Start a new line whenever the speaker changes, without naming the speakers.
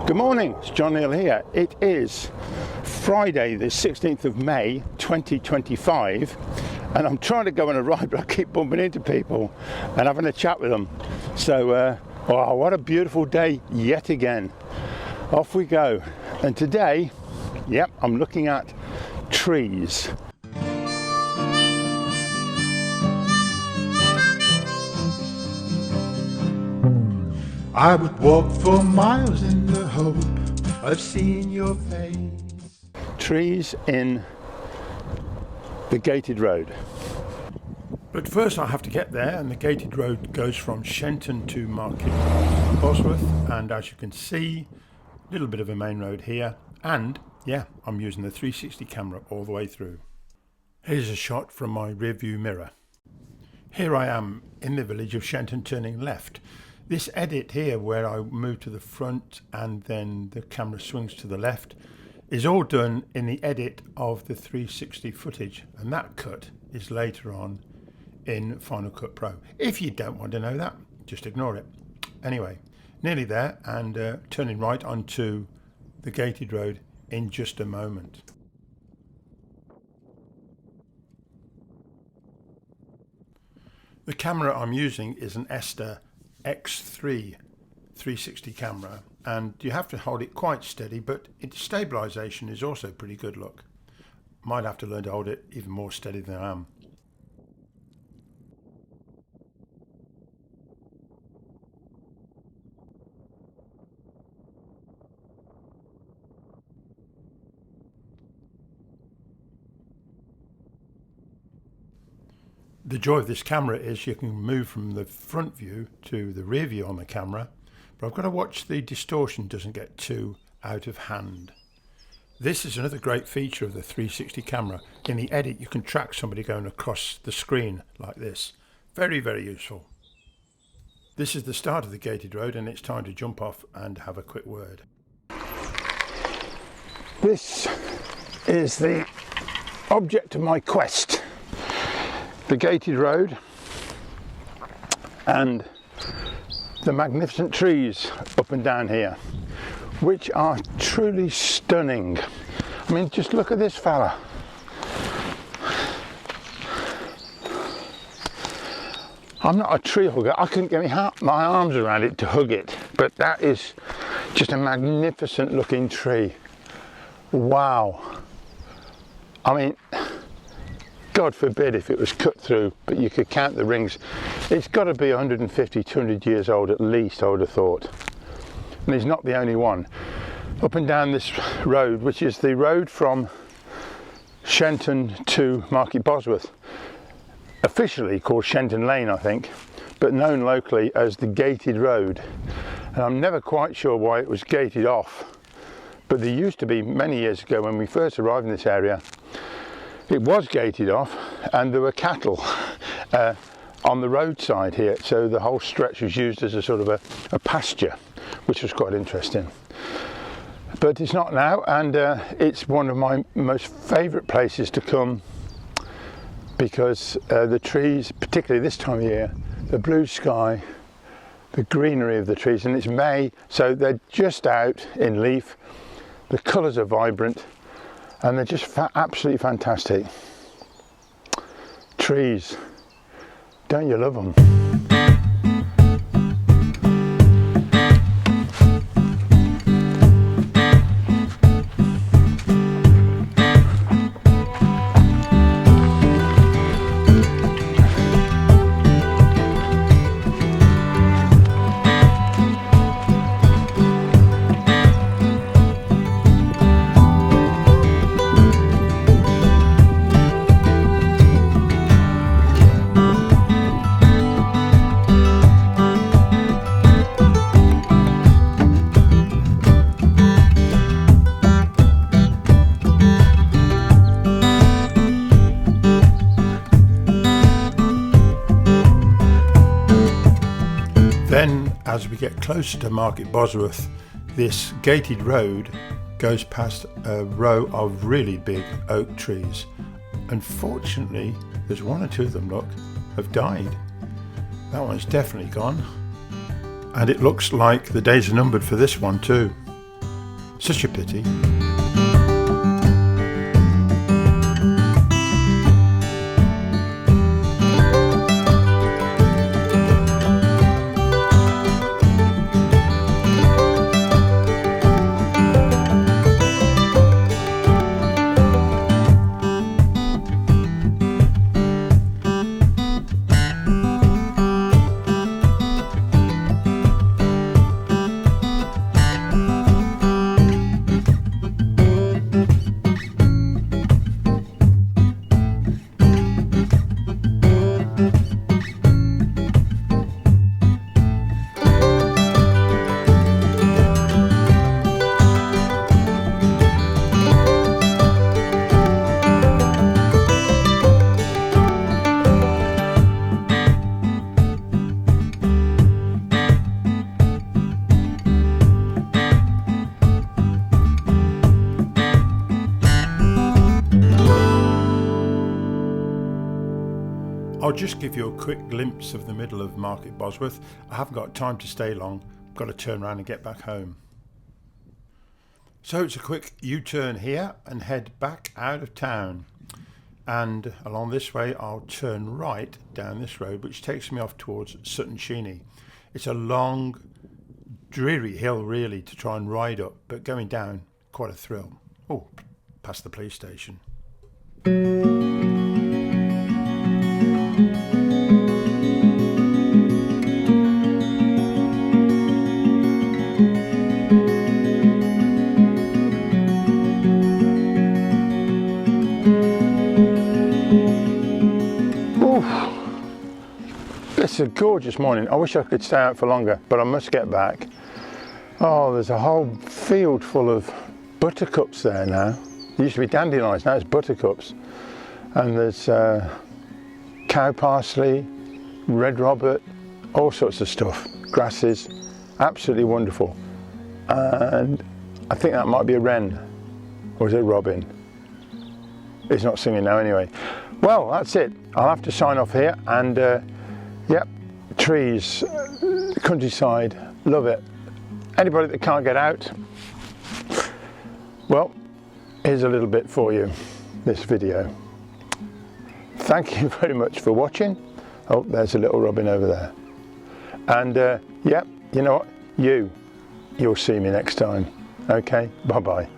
Good morning, it's John Neal here. It is Friday the 16th of May 2025 and I'm trying to go on a ride, but I keep bumping into people and having a chat with them. So oh, what a beautiful day yet again. Off we go. And today, yep, I'm looking at trees.
I would walk for miles in the hope of seeing your face.
Trees in the gated road.
But first I have to get there, and the gated road goes from Shenton to Market Bosworth, and as you can see, a little bit of a main road here, and yeah, I'm using the 360 camera all the way through. Here's a shot from my rear view mirror. Here I am in the village of Shenton turning left. This edit here where I move to the front and then the camera swings to the left is all done in the edit of the 360 footage, and that cut is later on in Final Cut Pro. If you don't want to know that, just ignore it. Anyway, nearly there, and turning right onto the gated road in just a moment. The camera I'm using is an ESTA X3 360 camera, and you have to hold it quite steady, but its stabilization is also pretty good. Look, might have to learn to hold it even more steady than I am. The joy of this camera is you can move from the front view to the rear view on the camera, but I've got to watch the distortion doesn't get too out of hand. This is another great feature of the 360 camera. In the edit you can track somebody going across the screen like this. Very, very useful. This is the start of the gated road, and it's time to jump off and have a quick word.
This is the object of my quest. The gated road and the magnificent trees up and down here, which are truly stunning. I mean, just look at this fella. I'm not a tree hugger. I couldn't get my arms around it to hug it, but that is just a magnificent looking tree. Wow. I mean, God forbid if it was cut through, but you could count the rings. It's got to be 150, 200 years old at least, I would have thought. And he's not the only one. Up and down this road, which is the road from Shenton to Market Bosworth, officially called Shenton Lane, I think, but known locally as the gated road. And I'm never quite sure why it was gated off, but there used to be, many years ago when we first arrived in this area, it was gated off, and there were cattle on the roadside here, so the whole stretch was used as a sort of a pasture, which was quite interesting. But it's not now, and it's one of my most favourite places to come, because the trees, particularly this time of year, the blue sky, the greenery of the trees, and it's May, so they're just out in leaf, the colours are vibrant, and they're just absolutely fantastic. Trees, don't you love them?
Then, as we get closer to Market Bosworth, this gated road goes past a row of really big oak trees. Unfortunately, there's one or two of them, look, have died. That one's definitely gone. And it looks like the days are numbered for this one too. Such a pity. I'll just give you a quick glimpse of the middle of Market Bosworth. I haven't got time to stay long. I've got to turn around and get back home. So it's a quick U-turn here and head back out of town. And along this way, I'll turn right down this road, which takes me off towards Sutton Cheney. It's a long, dreary hill really to try and ride up, but going down, quite a thrill. Oh, past the police station.
It's a gorgeous morning. I wish I could stay out for longer, but I must get back. Oh, there's a whole field full of buttercups there now. There used to be dandelions, now it's buttercups. And there's cow parsley, red robert, all sorts of stuff. Grasses, absolutely wonderful. And I think that might be a wren, or is it a robin? It's not singing now anyway. Well, that's it. I'll have to sign off here and yep, trees, countryside, love it. Anybody that can't get out, well, here's a little bit for you, this video. Thank you very much for watching. Oh, there's a little robin over there. And yep, you know what, you'll see me next time. Okay, bye-bye.